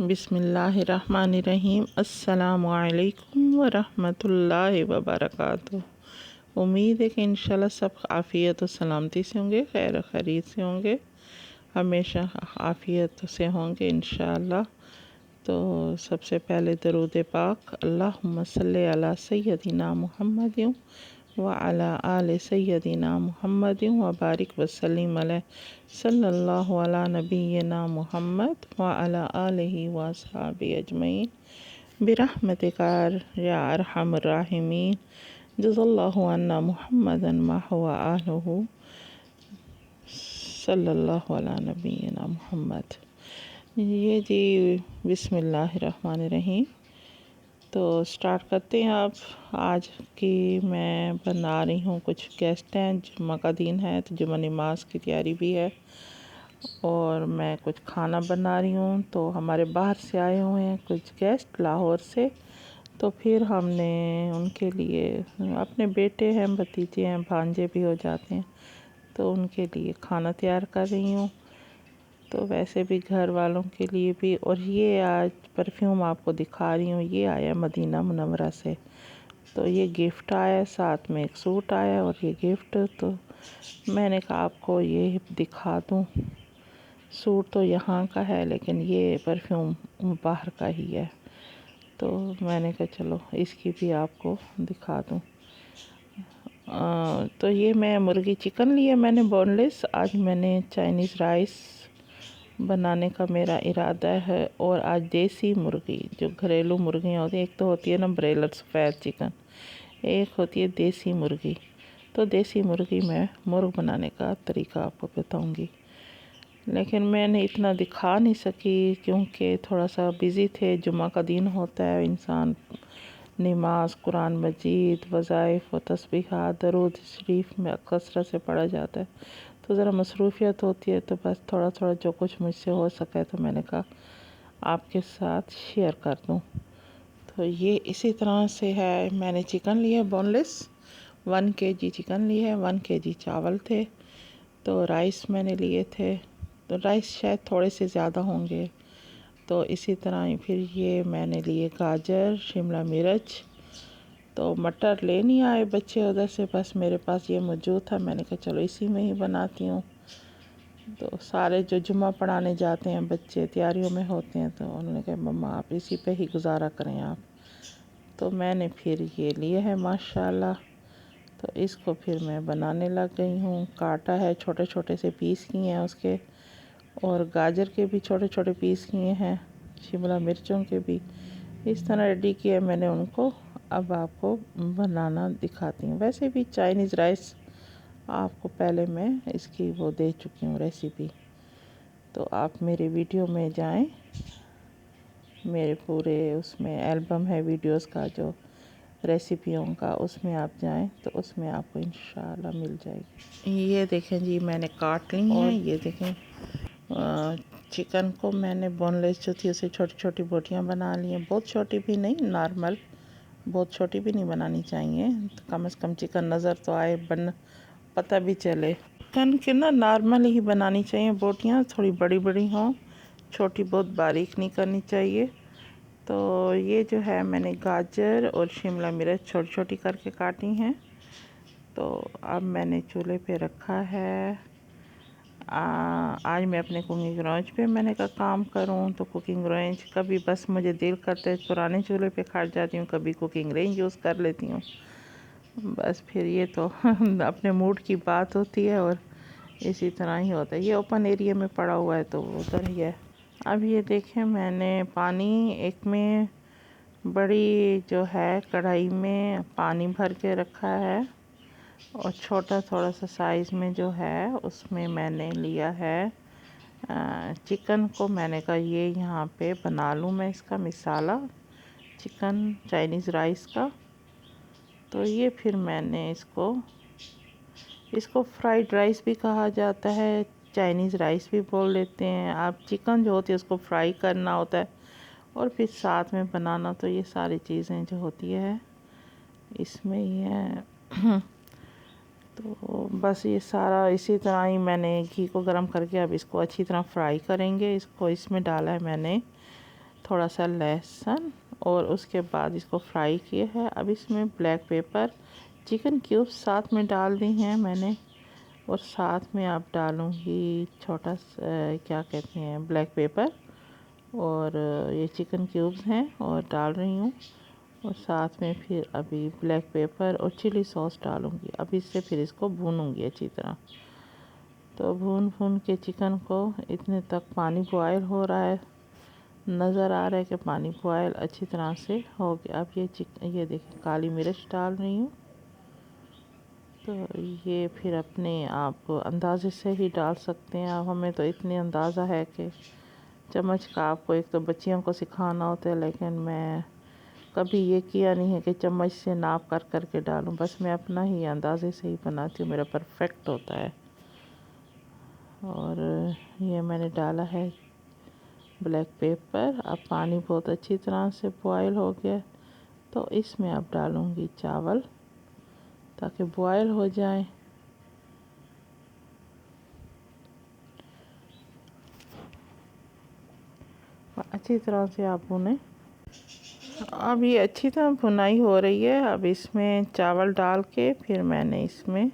बिस्मिल्लाहिर्रहमानिर्रहीम। अस्सलामुअलैकुम वरहमतुल्लाहि वबरकातुहू। उम्मीद है कि इंशाल्लाह सब आफ़ियत और सलामती से होंगे, खैर खैरियत से होंगे, हमेशा आफ़ियत से होंगे इंशाल्लाह। तो सबसे पहले दरूद पाक अल्लाहुम्मा सल्ली अला सय्यदिना मुहम्मदिन व अला आले सय्यदिना मुहम्मदिन व बारिक वसल्लिम अलैहि सल्लल्लाहु अला नबिय्यिना मुहम्मद व अला आलिहि व अस्हाबिहि अजमईन बिरहमतिका या अरहमर राहिमीन। जज़ल्लाहु अन्ना मुहम्मदन मा हुवा आलुहु सल्लल्लाहु अला नबिय्यिना मुहम्मद। ये जी बिस्मिल्लाहिर्रहमानिर्रहीम। तो स्टार्ट करते हैं। आप आज की मैं बना रही हूँ कुछ गेस्ट हैं, जुम्मा का दिन है तो जुम्मा नमाज की तैयारी भी है और मैं कुछ खाना बना रही हूँ। तो हमारे बाहर से आए हुए हैं कुछ गेस्ट लाहौर से, तो फिर हमने उनके लिए, अपने बेटे हैं, भतीजे हैं, भांजे भी हो जाते हैं, तो उनके लिए खाना तैयार कर रही हूँ। तो वैसे भी घर वालों के लिए भी। और ये आज परफ्यूम आपको दिखा रही हूँ, ये आया मदीना मुनव्वरा से। तो ये गिफ्ट आया, साथ में एक सूट आया और ये गिफ्ट। तो मैंने कहा आपको ये दिखा दूँ। सूट तो यहाँ का है लेकिन ये परफ्यूम बाहर का ही है, तो मैंने कहा चलो इसकी भी आपको दिखा दूँ। तो ये मैं मुर्गी चिकन लिया मैंने बोनलेस। आज मैंने चाइनीज़ राइस बनाने का मेरा इरादा है। और आज देसी मुर्गी, जो घरेलू मुर्गियाँ होती हैं, एक तो होती है ना ब्रेलर सफ़ेद चिकन, एक होती है देसी मुर्गी। तो देसी मुर्गी मैं मुर्ग बनाने का तरीका आपको बताऊंगी, लेकिन मैंने इतना दिखा नहीं सकी क्योंकि थोड़ा सा बिज़ी थे। जुम्मा का दिन होता है, इंसान नमाज, कुरान मजीद, वज़ाइफ व तस्बीहात, दरूद शरीफ में कसरत से पढ़ा जाता है, तो ज़रा मसरूफ़ियत होती है। तो बस थोड़ा थोड़ा जो कुछ मुझसे हो सके तो मैंने कहा आपके साथ शेयर कर दूं। तो ये इसी तरह से है। मैंने चिकन लिया बोनलेस, 1 kg चिकन लिया है, 1 kg चावल थे। तो राइस मैंने लिए थे, तो राइस शायद थोड़े से ज़्यादा होंगे। तो इसी तरह ही फिर ये मैंने लिए गाजर, शिमला मिर्च। तो मटर ले नहीं आए बच्चे उधर से, बस मेरे पास ये मौजूद था। मैंने कहा चलो इसी में ही बनाती हूँ। तो सारे जो जुम्मा पढ़ाने जाते हैं बच्चे तैयारियों में होते हैं, तो उन्होंने कहा मम्मा आप इसी पे ही गुजारा करें आप। तो मैंने फिर ये लिए है माशाल्लाह। तो इसको फिर मैं बनाने लग गई हूँ। काटा है, छोटे छोटे से पीस किए हैं उसके, और गाजर के भी छोटे छोटे पीस किए हैं, शिमला मिर्चों के भी इस तरह रेडी किया मैंने उनको। अब आपको बनाना दिखाती हूँ। वैसे भी चाइनीज़ राइस आपको पहले मैं इसकी वो दे चुकी हूँ रेसिपी, तो आप मेरे वीडियो में जाएं, मेरे पूरे उसमें एल्बम है वीडियोस का जो रेसिपियों का, उसमें आप जाएं तो उसमें आपको इंशाल्लाह मिल जाएगी। ये देखें जी मैंने काट ली हैं। ये देखें चिकन को मैंने बोनलेस जो थी उसे छोटी छोटी बोटियां बना ली हैं, बहुत छोटी भी नहीं, नॉर्मल, बहुत छोटी भी नहीं बनानी चाहिए। तो कम से कम चिकन नज़र तो आए, बन पता भी चले। चिकन के ना नॉर्मल ही बनानी चाहिए बोटियां, थोड़ी बड़ी बड़ी हों, छोटी बहुत बारीक नहीं करनी चाहिए। तो ये जो है मैंने गाजर और शिमला मिर्च छोटी छोटी करके काटी हैं। तो अब मैंने चूल्हे पे रखा है। आज मैं अपने कुकिंग रेंज पे मैंने कहा काम करूं, तो कुकिंग रेंज कभी बस मुझे दिल करता है पुराने चूल्हे पे खट जाती हूँ, कभी कुकिंग रेंज यूज़ कर लेती हूँ। बस फिर ये तो अपने मूड की बात होती है और इसी तरह ही होता है। ये ओपन एरिया में पड़ा हुआ है तो उधर ही है। अब ये देखें मैंने पानी एक में बड़ी जो है कढ़ाई में पानी भर के रखा है, और छोटा थोड़ा सा साइज़ में जो है उसमें मैंने लिया है चिकन को। मैंने कहा ये यहाँ पे बना लूँ मैं इसका मसाला, चिकन चाइनीज़ राइस का। तो ये फिर मैंने इसको फ्राइड राइस भी कहा जाता है, चाइनीज़ राइस भी बोल देते हैं। आप चिकन जो होती है उसको फ्राई करना होता है और फिर साथ में बनाना। तो ये सारी चीज़ें जो होती है इसमें ही है। तो बस ये सारा इसी तरह ही मैंने घी को गर्म करके अब इसको अच्छी तरह फ्राई करेंगे। इसको इसमें डाला है मैंने थोड़ा सा लहसुन और उसके बाद इसको फ्राई किया है। अब इसमें ब्लैक पेपर, चिकन क्यूब्स साथ में डाल दी हैं मैंने, और साथ में आप डालूँगी छोटा क्या कहते हैं ब्लैक पेपर, और ये चिकन क्यूब्स हैं और डाल रही हूँ, और साथ में फिर अभी ब्लैक पेपर और चिली सॉस डालूँगी। अब इससे फिर इसको भूनूँगी अच्छी तरह। तो भून के चिकन को इतने तक पानी बॉयल हो रहा है, नज़र आ रहा है कि पानी बॉयल अच्छी तरह से हो गया। अब ये देखिए काली मिर्च डाल रही हूँ। तो ये फिर अपने आप अंदाज़े से ही डाल सकते हैं आप। हमें तो इतनी अंदाज़ा है कि चम्मच का आपको एक तो बच्चियों को सिखाना होता है, लेकिन मैं कभी ये किया नहीं है कि चम्मच से नाप कर के डालूं। बस मैं अपना ही अंदाज़े से ही बनाती हूँ, मेरा परफेक्ट होता है। और ये मैंने डाला है ब्लैक पेपर। अब पानी बहुत अच्छी तरह से बॉयल हो गया, तो इसमें अब डालूँगी चावल ताकि बॉयल हो जाए। अच्छी तरह से आप भुनें। अब ये अच्छी तरह भुनाई हो रही है। अब इसमें चावल डाल के फिर मैंने इसमें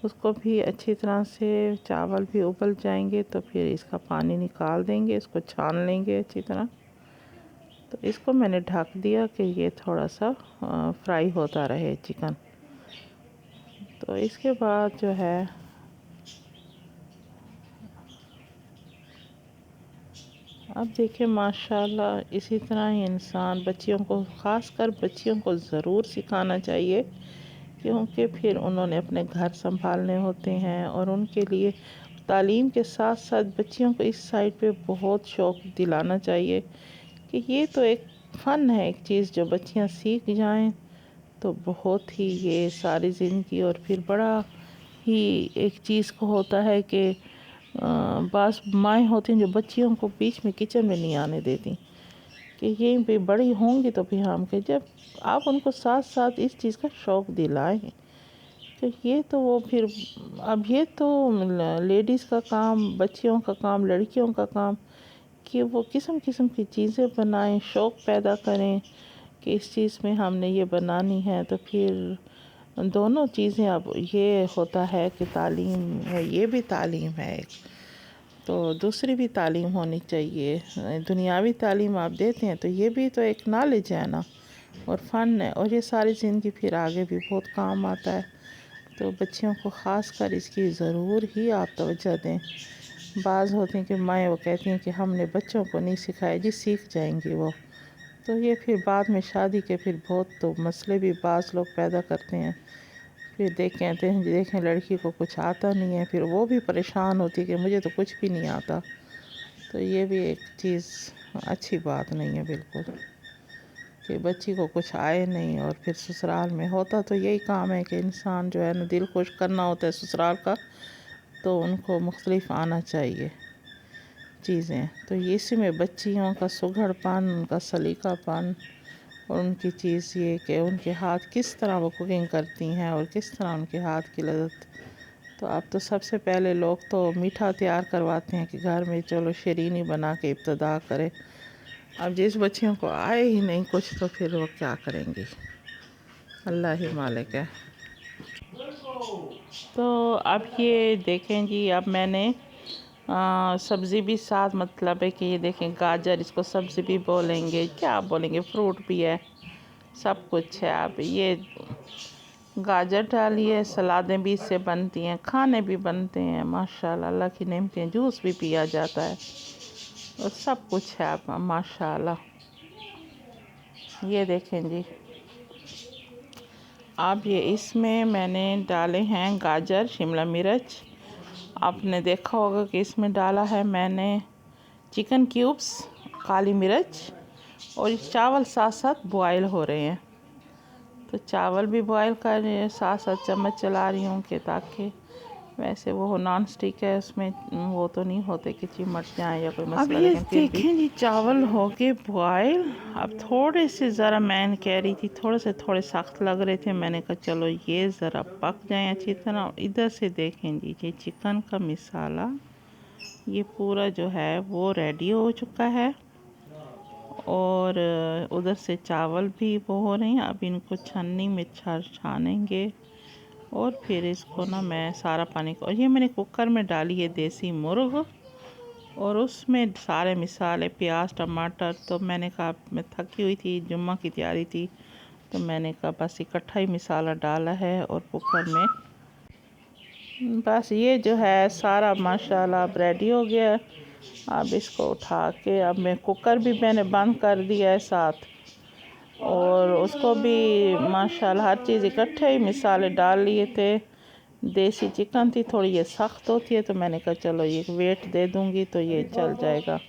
उसको भी अच्छी तरह से, चावल भी उबल जाएंगे तो फिर इसका पानी निकाल देंगे, इसको छान लेंगे अच्छी तरह। तो इसको मैंने ढक दिया कि ये थोड़ा सा फ्राई होता रहे चिकन। तो इसके बाद जो है अब देखिए माशाल्लाह इसी तरह ही इंसान बच्चियों को, ख़ासकर बच्चियों को ज़रूर सिखाना चाहिए, क्योंकि फिर उन्होंने अपने घर संभालने होते हैं, और उनके लिए तालीम के साथ साथ बच्चियों को इस साइड पे बहुत शौक़ दिलाना चाहिए कि ये तो एक फ़न है, एक चीज़ जो बच्चियां सीख जाएं तो बहुत ही ये सारी ज़िंदगी। और फिर बड़ा ही एक चीज़ को होता है कि बास माएँ होती हैं जो बच्चियों को बीच में किचन में नहीं आने देती, कि ये भी बड़ी होंगी तो फिर हम के, जब आप उनको साथ साथ इस चीज़ का शौक़ दिलाएं। तो ये तो वो फिर, अब ये तो लेडीज़ का काम, बच्चियों का काम, लड़कियों का काम कि वो किस्म किस्म की चीज़ें बनाएं, शौक़ पैदा करें कि इस चीज़ में हमने ये बनानी है। तो फिर दोनों चीज़ें, अब ये होता है कि तालीम है, ये भी तालीम है एक, तो दूसरी भी तालीम होनी चाहिए। दुनियावी तालीम आप देते हैं तो ये भी तो एक नॉलेज है ना, और फ़न है, और ये सारी ज़िंदगी फिर आगे भी बहुत काम आता है। तो बच्चियों को ख़ास कर इसकी ज़रूर ही आप तवज्जो दें। बाज़ होती हैं कि माएँ वो कहती हैं कि हमने बच्चों को नहीं सिखाया, जी सीख जाएंगी वो। तो ये फिर बाद में शादी के फिर बहुत तो मसले भी बाज़ लोग पैदा करते हैं। फिर देखें लड़की को कुछ आता नहीं है, फिर वो भी परेशान होती है कि मुझे तो कुछ भी नहीं आता। तो ये भी एक चीज़ अच्छी बात नहीं है बिल्कुल, कि बच्ची को कुछ आए नहीं और फिर ससुराल में होता तो यही काम है कि इंसान जो है ना, दिल खुश करना होता है ससुराल का, तो उनको मुख्तलिफ आना चाहिए चीज़ें। तो इसी में बच्चियों का सुघड़पन, उनका सलीकापन, और उनकी चीज़ ये कि उनके हाथ किस तरह वो कुकिंग करती हैं और किस तरह उनके हाथ की लज़्ज़त। तो अब तो सबसे पहले लोग तो मीठा तैयार करवाते हैं कि घर में चलो शीरीनी बना के इब्तिदा करें। अब जिस बच्चियों को आए ही नहीं कुछ, तो फिर वो क्या करेंगी, अल्लाह ही मालिक है। तो अब ये देखें जी, अब मैंने सब्ज़ी भी साथ, मतलब है कि ये देखें गाजर, इसको सब्ज़ी भी बोलेंगे, क्या बोलेंगे, फ्रूट भी है, सब कुछ है। अब ये गाजर डालिए, सलादें भी इससे बनती हैं, खाने भी बनते हैं, माशाल्लाह अल्लाह की नेमतें, जूस भी पिया जाता है, और सब कुछ है अब माशाल्लाह। ये देखें जी, अब ये इसमें मैंने डाले हैं गाजर, शिमला मिर्च, आपने देखा होगा कि इसमें डाला है मैंने चिकन क्यूब्स, काली मिर्च, और ये चावल साथ साथ बॉयल हो रहे हैं। तो चावल भी बॉयल कर रहे हैं, साथ साथ चम्मच चला रही हूँ कि ताकि, वैसे वो नॉन स्टिक है, उसमें वो तो नहीं होते कि चिमट जाए या कोई मसला, लेकिन फिर भी। देखें जी चावल हो गए बॉयल। अब थोड़े से ज़रा, मैं कह रही थी थोड़े सख्त लग रहे थे, मैंने कहा चलो ये ज़रा पक जाएं अच्छी तरह। इधर से देखें जी, ये चिकन का मसाला ये पूरा जो है वो रेडी हो चुका है। और उधर से चावल भी वो हो रहे हैं। अब इनको छन्नी में छानेंगे और फिर इसको ना मैं सारा पानी को, और ये मैंने कुकर में डाली है देसी मुर्ग, और उसमें सारे मिसाले प्याज टमाटर। तो मैंने कहा मैं थकी हुई थी, जुम्मा की तैयारी थी, तो मैंने कहा बस इकट्ठा ही मिसाला डाला है और कुकर में बस ये जो है सारा माशाल्लाह अब रेडी हो गया है। अब इसको उठा के अब मैं कुकर भी मैंने बंद कर दिया है साथ, और उसको भी माशाल्लाह हर चीज़ इकट्ठे ही मिसाले डाल लिए थे। देसी चिकन थी, थोड़ी ये सख्त होती है, तो मैंने कहा चलो ये वेट दे दूँगी तो ये चल जाएगा।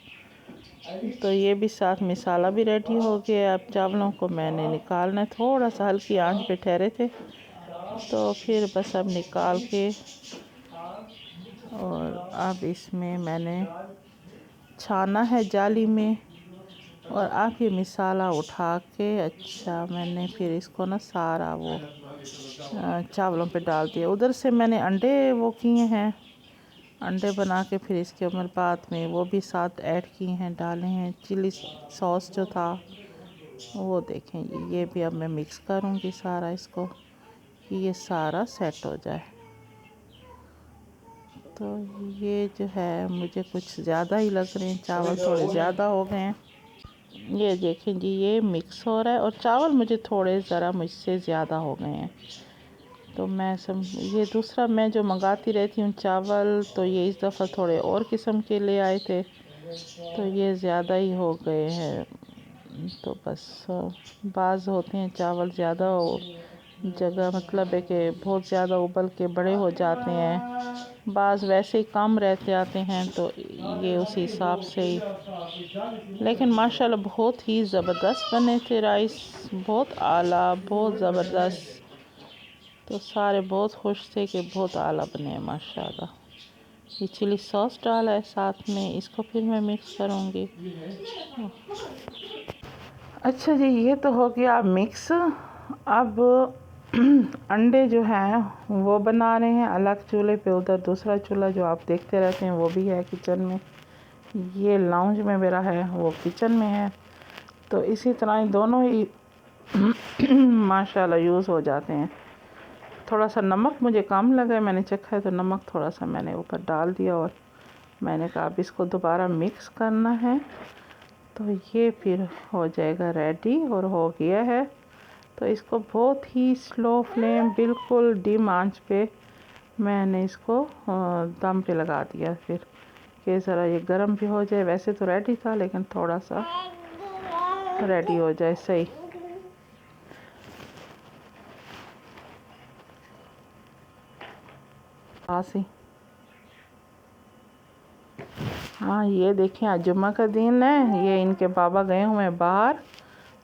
तो ये भी साथ मिसाला भी रेडी हो गया। अब चावलों को मैंने निकालना है, थोड़ा सा हल्की आंच पे ठहरे थे, तो फिर बस अब निकाल के, और अब इसमें मैंने छाना है जाली में, और अब ये मिसाला उठा के अच्छा मैंने फिर इसको ना सारा वो चावलों पे डाल दिया। उधर से मैंने अंडे वो किए हैं, अंडे बना के फिर इसके ऊपर बाद में वो भी साथ ऐड किए हैं, डाले हैं। चिली सॉस जो था वो देखें, ये भी अब मैं मिक्स करूँगी सारा इसको कि ये सारा सेट हो जाए। तो ये जो है मुझे कुछ ज़्यादा ही लग रहे हैं, चावल थोड़े ज़्यादा हो गए हैं। ये देखें जी, ये मिक्स हो रहा है, और चावल मुझे थोड़े ज़रा मुझसे ज़्यादा हो गए हैं। तो मैं ये दूसरा मैं जो मंगाती रहती हूँ चावल, तो ये इस दफ़ा थोड़े और किस्म के ले आए थे, तो ये ज़्यादा ही हो गए हैं। तो बस बाज़ होते हैं चावल ज़्यादा हो जगह, मतलब है कि बहुत ज़्यादा उबल के बड़े हो जाते हैं, बाज़ वैसे ही कम रहते आते हैं, तो ये उसी हिसाब से ही। लेकिन माशाल्लाह बहुत ही ज़बरदस्त बने थे राइस, बहुत आला, बहुत ज़बरदस्त। तो सारे बहुत खुश थे कि बहुत आला बने हैं माशाल्लाह। ये चिली सॉस डाला है साथ में, इसको फिर मैं मिक्स करूँगी। अच्छा जी, ये तो हो गया मिक्स। अब अंडे जो हैं वो बना रहे हैं अलग चूल्हे पे। उधर दूसरा चूल्हा जो आप देखते रहते हैं वो भी है किचन में। ये लाउंज में मेरा है, वो किचन में है। तो इसी तरह ही दोनों ही माशाल्लाह यूज़ हो जाते हैं। थोड़ा सा नमक मुझे कम लगा, मैंने चखा है तो नमक थोड़ा सा मैंने ऊपर डाल दिया, और मैंने कहा अब इसको दोबारा मिक्स करना है, तो ये फिर हो जाएगा रेडी। और हो गया है, तो इसको बहुत ही स्लो फ्लेम, बिल्कुल डिम आंच पे मैंने इसको दम पे लगा दिया, फिर कि ज़रा ये गर्म भी हो जाए। वैसे तो रेडी था, लेकिन थोड़ा सा रेडी हो जाए सही। हाँ, ये देखें आज जुम्मा का दिन है, ये इनके बाबा गए हुए हैं बाहर,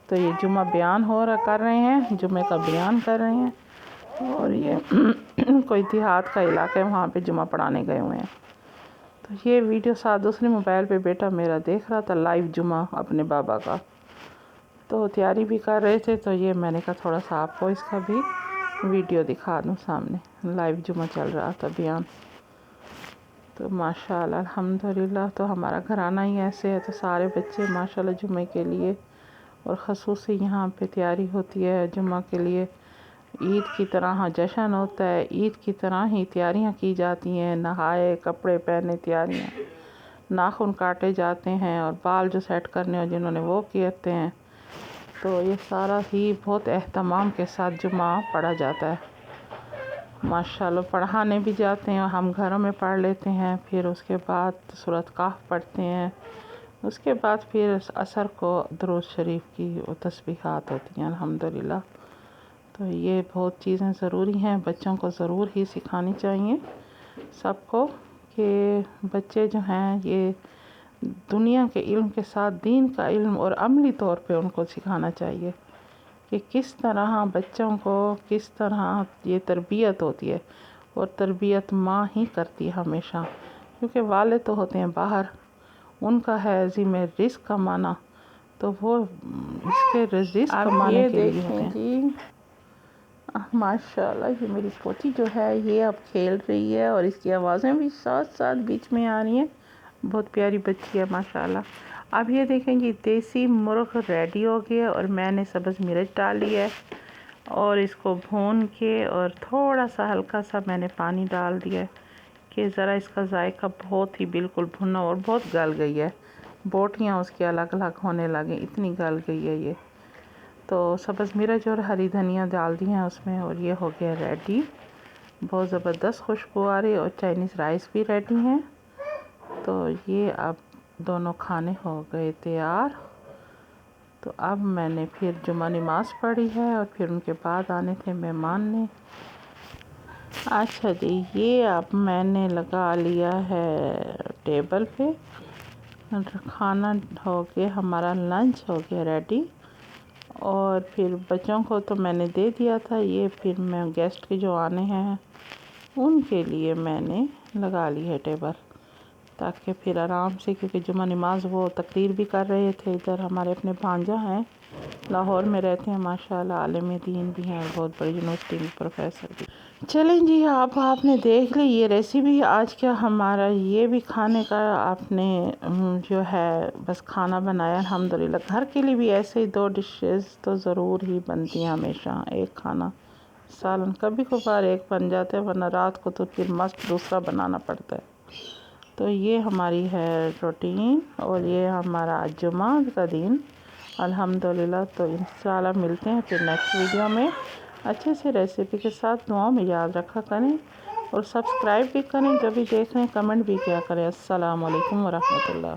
तो ये जुम्मा बयान कर रहे हैं, जुम्मे का बयान कर रहे हैं। और ये कोई देहात का इलाका है, वहाँ पे जुम्मा पढ़ाने गए हुए हैं। तो ये वीडियो साथ दूसरे मोबाइल पे बेटा मेरा देख रहा था लाइव जुम्मा अपने बाबा का, तो तैयारी भी कर रहे थे। तो ये मैंने कहा थोड़ा सा आपको इसका भी वीडियो दिखा दूँ, सामने लाइव जुम्मा चल रहा था बयान। तो माशाल्लाह अल्हम्दुलिल्लाह, तो हमारा घराना ही ऐसे है, तो सारे बच्चे माशाल्लाह जुम्मे के लिए, और ख़ुसूसी यहाँ पे तैयारी होती है जुम्मा के लिए। ईद की तरह जश्न होता है, ईद की तरह ही तैयारियाँ की जाती हैं, नहाए कपड़े पहने, तैयारियाँ, नाखून काटे जाते हैं, और बाल जो सेट करने हो जिन्होंने वो करते हैं। तो ये सारा ही बहुत एहतमाम के साथ जुम्मा पढ़ा जाता है। माशाल्लाह पढ़ाने भी जाते हैं, हम घरों में पढ़ लेते हैं, फिर उसके बाद सूरत काफ पढ़ते हैं, उसके बाद फिर असर को दुरूद शरीफ की वो तस्बीहात होती हैं अल्हम्दुलिल्लाह। तो ये बहुत चीज़ें ज़रूरी हैं, बच्चों को ज़रूर ही सिखानी चाहिए सबको, कि बच्चे जो हैं ये दुनिया के इल्म के साथ दीन का इल्म और अमली तौर पे उनको सिखाना चाहिए कि किस तरह बच्चों को, किस तरह ये तरबियत होती है। और तरबियत माँ ही करती है हमेशा, क्योंकि वाले तो होते हैं बाहर, उनका है ज़िम्मे रिस्क कमाना, तो वो इसके रिस्क कमाने के लिए होते हैं जी। माशाल्लाह ये मेरी पोती जो है ये अब खेल रही है, और इसकी आवाज़ें भी साथ साथ बीच में आ रही हैं। बहुत प्यारी बच्ची है माशाल्लाह। अब ये देखेंगे देसी मुर्ग रेडी हो गया और मैंने सब्ज़ मिर्च डाली है और इसको भून के और थोड़ा सा हल्का सा मैंने पानी डाल दिया है कि ज़रा इसका जायका बहुत ही बिल्कुल भुना और बहुत गल गई है, बोटियाँ उसकी अलग अलग होने लगी, इतनी गल गई है ये। तो सब्ज़ मिर्च और हरी धनिया डाल दी हैं उसमें और ये हो गया रेडी। बहुत ज़बरदस्त खुशबू आ रही है और चाइनीज़ राइस भी रेडी हैं। तो ये अब दोनों खाने हो गए तैयार। तो अब मैंने फिर जुमा नमाज़ पढ़ी है और फिर उनके बाद आने थे मेहमान ने। अच्छा जी, ये अब मैंने लगा लिया है टेबल पे, खाना हो गया, हमारा लंच हो गया रेडी। और फिर बच्चों को तो मैंने दे दिया था, ये फिर मैं गेस्ट के जो आने हैं उनके लिए मैंने लगा ली है टेबल, ताकि फिर आराम से, क्योंकि जुमा नमाज वो तकरीर भी कर रहे थे। इधर हमारे अपने भांजा हैं, लाहौर में रहते हैं माशाल्लाह, आलिम दीन भी हैं, बहुत बड़ी यूनिवर्सिटी में प्रोफेसर भी। चलें जी, आपने देख ली ये रेसिपी आज का हमारा, ये भी खाने का आपने जो है बस खाना बनाया अल्हम्दुलिल्लाह। घर के लिए भी ऐसे ही 2 डिशेस तो ज़रूर ही बनती हैं हमेशा, एक खाना सालन कभी कभार एक बन जाता है, वरना रात को तो फिर मस्त दूसरा बनाना पड़ता है। तो ये हमारी है रूटीन और ये हमारा जुमा का दिन अल्हम्दुलिल्लाह। तो इंशाल्लाह मिलते हैं फिर नेक्स्ट वीडियो में अच्छे से रेसिपी के साथ। दुआओं में याद रखा करें और सब्सक्राइब भी करें, जब भी देख रहे हैं कमेंट भी किया करें। अस्सलाम वालेकुम वरहमतुल्लाह।